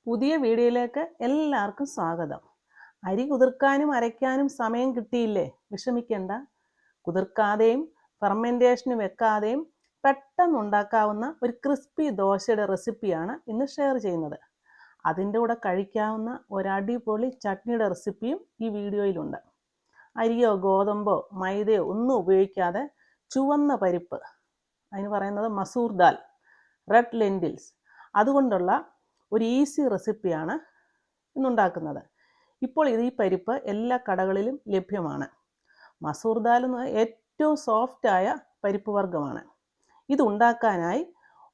പുതിയ വീഡിയോയിലേക്ക് എല്ലാവർക്കും സ്വാഗതം. അരി കുതിർക്കാനും അരയ്ക്കാനും സമയം കിട്ടിയില്ലേ? വിഷമിക്കേണ്ട. കുതിർക്കാതെയും ഫെർമെൻറ്റേഷന് വെക്കാതെയും പെട്ടെന്ന് ഉണ്ടാക്കാവുന്ന ഒരു ക്രിസ്പി ദോശയുടെ റെസിപ്പിയാണ് ഇന്ന് ഷെയർ ചെയ്യുന്നത്. അതിൻ്റെ കൂടെ കഴിക്കാവുന്ന ഒരടിപൊളി ചട്നിയുടെ റെസിപ്പിയും ഈ വീഡിയോയിലുണ്ട്. അരിയോ ഗോതമ്പോ മൈദയോ ഒന്നും ഉപയോഗിക്കാതെ ചുവന്ന പരിപ്പ്, അതിന് പറയുന്നത് മസൂർ ദാൽ, റെഡ് ലെൻറ്റിൽസ്, അതുകൊണ്ടുള്ള ഒരു ഈസി റെസിപ്പിയാണ് ഇന്നുണ്ടാക്കുന്നത്. ഇപ്പോൾ ഈ പരിപ്പ് എല്ലാ കടകളിലും ലഭ്യമാണ്. മസൂർ ദാൽ എന്ന് ഏറ്റവും സോഫ്റ്റായ പരിപ്പ് വർഗ്ഗമാണ്. ഇത് ഉണ്ടാക്കാനായി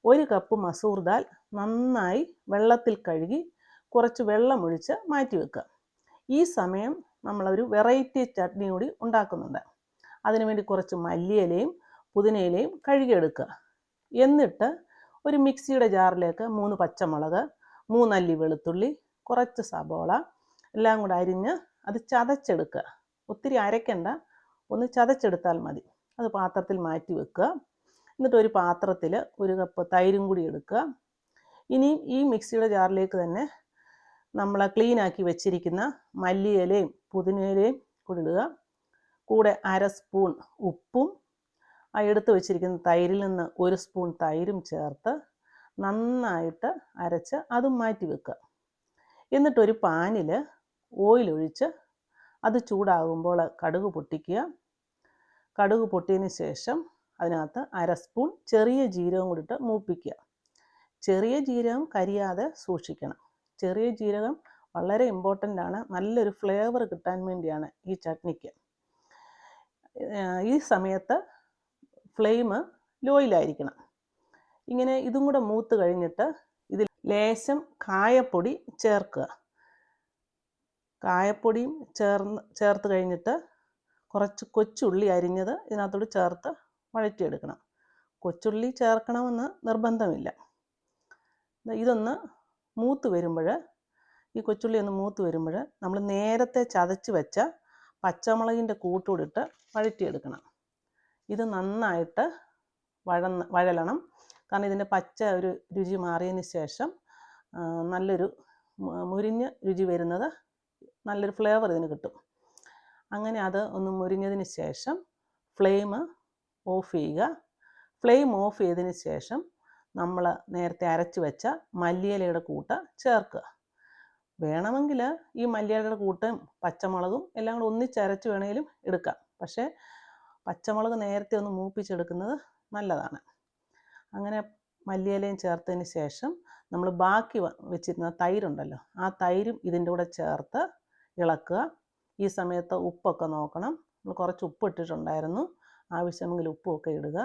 1 കപ്പ് മസൂർ ദാൽ നന്നായി വെള്ളത്തിൽ കഴുകി കുറച്ച് വെള്ളമൊഴിച്ച് മാറ്റി വെക്കുക. ഈ സമയം നമ്മളൊരു വെറൈറ്റി ചട്നി കൂടി ഉണ്ടാക്കുന്നുണ്ട്. അതിനുവേണ്ടി കുറച്ച് മല്ലിയിലയും പുതിനയിലയും കഴുകിയെടുക്കുക. എന്നിട്ട് ഒരു മിക്സിയുടെ ജാറിലേക്ക് 3 പച്ചമുളക്, 3 അല്ലി വെളുത്തുള്ളി, കുറച്ച് സബോള എല്ലാം കൂടെ അരിഞ്ഞ് അത് ചതച്ചെടുക്കുക. ഒത്തിരി അരയ്ക്കണ്ട, ഒന്ന് ചതച്ചെടുത്താൽ മതി. അത് പാത്രത്തിൽ മാറ്റി വെക്കുക. എന്നിട്ട് ഒരു പാത്രത്തിൽ 1 കപ്പ് തൈരും കൂടി എടുക്കുക. ഇനി ഈ മിക്സിയുടെ ജാറിലേക്ക് തന്നെ നമ്മൾ ക്ലീനാക്കി വെച്ചിരിക്കുന്ന മല്ലിയിലയും പുതിനയിലയും കൂടി ഇടുക. കൂടെ 1/2 സ്പൂൺ ഉപ്പും എടുത്ത് വെച്ചിരിക്കുന്ന തൈരിൽ നിന്ന് 1 സ്പൂൺ തൈരും ചേർത്ത് നന്നായിട്ട് അരച്ച് അതും മാറ്റി വെക്കുക. എന്നിട്ടൊരു പാനിൽ ഓയിൽ ഒഴിച്ച് അത് ചൂടാകുമ്പോൾ കടുക് പൊട്ടിക്കുക. കടുക് പൊട്ടിയതിന് ശേഷം അതിനകത്ത് 1/2 സ്പൂൺ ചെറിയ ജീരകം കൂടിയിട്ട് മൂപ്പിക്കുക. ചെറിയ ജീരകം കരിയാതെ സൂക്ഷിക്കണം. ചെറിയ ജീരകം വളരെ ഇമ്പോർട്ടൻ്റ് ആണ്. നല്ലൊരു ഫ്ലേവർ കിട്ടാൻ വേണ്ടിയാണ് ഈ ചട്നിക്ക്. ഈ സമയത്ത് ഫ്ലെയിം ലോയിലായിരിക്കണം. ഇങ്ങനെ ഇതും കൂടെ മൂത്ത് കഴിഞ്ഞിട്ട് ഇതിൽ ലേശം കായപ്പൊടി ചേർക്കുക. കായപ്പൊടിയും ചേർത്ത് കഴിഞ്ഞിട്ട് കുറച്ച് കൊച്ചുള്ളി അരിഞ്ഞത് ഇതിനകത്തോട് ചേർത്ത് വഴറ്റിയെടുക്കണം. കൊച്ചുള്ളി ചേർക്കണമെന്ന് നിർബന്ധമില്ല. ഇതൊന്ന് മൂത്ത് വരുമ്പോൾ, ഈ കൊച്ചുള്ളി ഒന്ന് മൂത്ത് വരുമ്പോൾ നമ്മൾ നേരത്തെ ചതച്ച് വെച്ച പച്ചമുളകിൻ്റെ കൂട്ടുകൂടിട്ട് വഴറ്റിയെടുക്കണം. ഇത് നന്നായിട്ട് വഴലണം. കാരണം ഇതിൻ്റെ പച്ച ഒരു രുചി മാറിയതിന് ശേഷം നല്ലൊരു മുരിഞ്ഞ രുചി വരുന്നത്, നല്ലൊരു ഫ്ലേവർ ഇതിന് കിട്ടും. അങ്ങനെ അത് ഒന്ന് മുരിഞ്ഞതിന് ശേഷം ഫ്ലെയിം ഓഫ് ചെയ്യുക. ഫ്ലെയിം ഓഫ് ചെയ്തതിന് ശേഷം നമ്മൾ നേരത്തെ അരച്ച് വെച്ച മല്ലിയിലയുടെ കൂട്ട് ചേർക്കുക. വേണമെങ്കിൽ ഈ മല്ലിയിലയുടെ കൂട്ടും പച്ചമുളകും എല്ലാം കൂടെ ഒന്നിച്ചരച്ച് വേണമെങ്കിലും എടുക്കാം. പക്ഷേ പച്ചമുളക് നേരത്തെ ഒന്ന് മൂപ്പിച്ചെടുക്കുന്നത് നല്ലതാണ്. അങ്ങനെ മല്ലിയിലയും ചേർത്തതിന് ശേഷം നമ്മൾ ബാക്കി വെച്ചിരുന്ന തൈരുണ്ടല്ലോ, ആ തൈരും ഇതിൻ്റെ കൂടെ ചേർത്ത് ഇളക്കുക. ഈ സമയത്ത് ഉപ്പൊക്കെ നോക്കണം. നമ്മൾ കുറച്ച് ഉപ്പ് ഇട്ടിട്ടുണ്ടായിരുന്നു. ആവശ്യമെങ്കിൽ ഉപ്പുമൊക്കെ ഇടുക.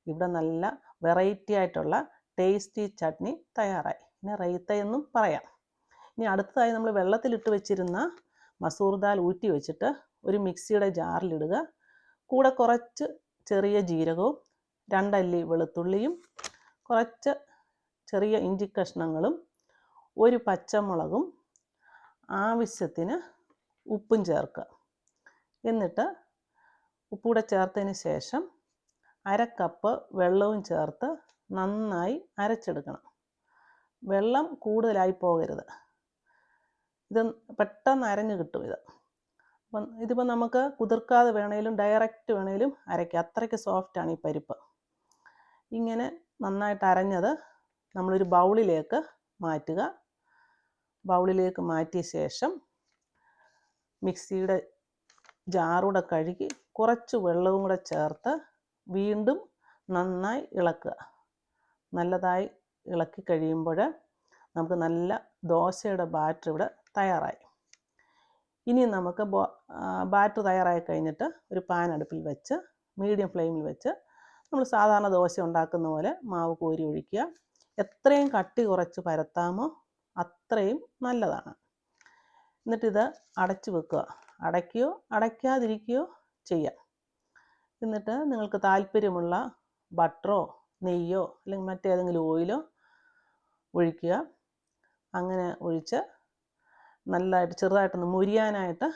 ഇവിടെ നല്ല വെറൈറ്റി ആയിട്ടുള്ള ടേസ്റ്റി ചട്നി തയ്യാറായി. ഇനി റൈത്തയെന്നും പറയാം. ഇനി അടുത്തതായി നമ്മൾ വെള്ളത്തിലിട്ട് വെച്ചിരുന്ന മസൂർ ദാൽ ഊറ്റി വെച്ചിട്ട് ഒരു മിക്സിയുടെ ജാറിലിടുക. കൂടെ കുറച്ച് ചെറിയ ജീരകവും 2 അല്ലി വെളുത്തുള്ളിയും കുറച്ച് ചെറിയ ഇഞ്ചി കഷ്ണങ്ങളും 1 പച്ചമുളകും ആവശ്യത്തിന് ഉപ്പും ചേർക്കുക. എന്നിട്ട് ഉപ്പൂടെ ചേർത്തതിന് ശേഷം 1/2 കപ്പ് വെള്ളവും ചേർത്ത് നന്നായി അരച്ചെടുക്കണം. വെള്ളം കൂടുതലായി പോകരുത്. ഇത് പെട്ടെന്ന് അരഞ്ഞ് കിട്ടും. അപ്പം ഇതിപ്പോൾ നമുക്ക് കുതിർക്കാതെ വേണേലും ഡയറക്റ്റ് വേണേലും അരയ്ക്കാം. അത്രയ്ക്ക് സോഫ്റ്റാണ് ഈ പരിപ്പ്. ഇങ്ങനെ നന്നായിട്ട് അരഞ്ഞത് നമ്മളൊരു ബൗളിലേക്ക് മാറ്റുക. ബൗളിലേക്ക് മാറ്റിയ ശേഷം മിക്സിയുടെ ജാറൂടെ കഴുകി കുറച്ച് വെള്ളവും കൂടെ ചേർത്ത് വീണ്ടും നന്നായി ഇളക്കുക. നല്ലതായി ഇളക്കി കഴിയുമ്പോൾ നമുക്ക് നല്ല ദോശയുടെ ബാറ്റർ ഇവിടെ തയ്യാറായി. ഇനി നമുക്ക് ബാറ്റർ തയ്യാറായി കഴിഞ്ഞിട്ട് ഒരു പാൻ അടുപ്പിൽ വെച്ച് മീഡിയം ഫ്ലെയിമിൽ വെച്ച് നമ്മൾ സാധാരണ ദോശ ഉണ്ടാക്കുന്ന പോലെ മാവ് കോരി ഒഴിക്കുക. എത്രയും കട്ടി കുറച്ച് പരത്താമോ അത്രയും നല്ലതാണ്. എന്നിട്ടിത് അടച്ചു വെക്കുക. അടയ്ക്കുകയോ അടയ്ക്കാതിരിക്കുകയോ ചെയ്യാം. എന്നിട്ട് നിങ്ങൾക്ക് താല്പര്യമുള്ള ബട്ടറോ നെയ്യോ അല്ലെങ്കിൽ മറ്റേതെങ്കിലും ഓയിലോ ഒഴിക്കുക. അങ്ങനെ ഒഴിച്ച് നല്ലതായിട്ട് ചെറുതായിട്ടൊന്ന് മുരിയാനായിട്ട്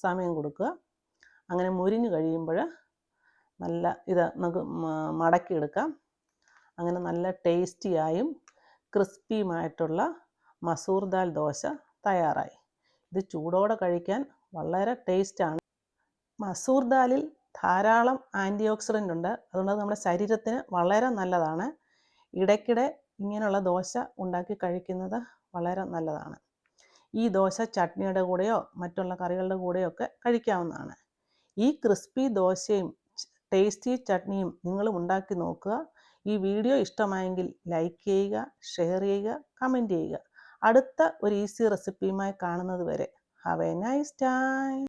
സമയം കൊടുക്കുക. അങ്ങനെ മുരിഞ്ഞ് കഴിയുമ്പോൾ നല്ല ഇത് നമുക്ക് മടക്കിയെടുക്കാം. അങ്ങനെ നല്ല ടേസ്റ്റിയായും ക്രിസ്പിയുമായിട്ടുള്ള മസൂർ ദാൽ ദോശ തയ്യാറായി. ഇത് ചൂടോടെ കഴിക്കാൻ വളരെ ടേസ്റ്റാണ്. മസൂർ ദാലിൽ ധാരാളം ആൻറ്റി ഓക്സിഡൻ്റ് ഉണ്ട്. അതുകൊണ്ട് അത് നമ്മുടെ ശരീരത്തിന് വളരെ നല്ലതാണ്. ഇടയ്ക്കിടെ ഇങ്ങനെയുള്ള ദോശ ഉണ്ടാക്കി കഴിക്കുന്നത് വളരെ നല്ലതാണ്. ഈ ദോശ ചട്നിയുടെ കൂടെയോ മറ്റുള്ള കറികളുടെ കൂടെയോ ഒക്കെ കഴിക്കാവുന്നതാണ്. ഈ ക്രിസ്പി ദോശയും ടേസ്റ്റി ചട്നിയും നിങ്ങളും ഉണ്ടാക്കി നോക്കുക. ഈ വീഡിയോ ഇഷ്ടമായെങ്കിൽ ലൈക്ക് ചെയ്യുക, ഷെയർ ചെയ്യുക, കമൻറ്റ് ചെയ്യുക. അടുത്ത ഒരു ഈസി റെസിപ്പിയുമായി കാണുന്നത് വരെ ഹാവ് എ നൈസ് ടൈം.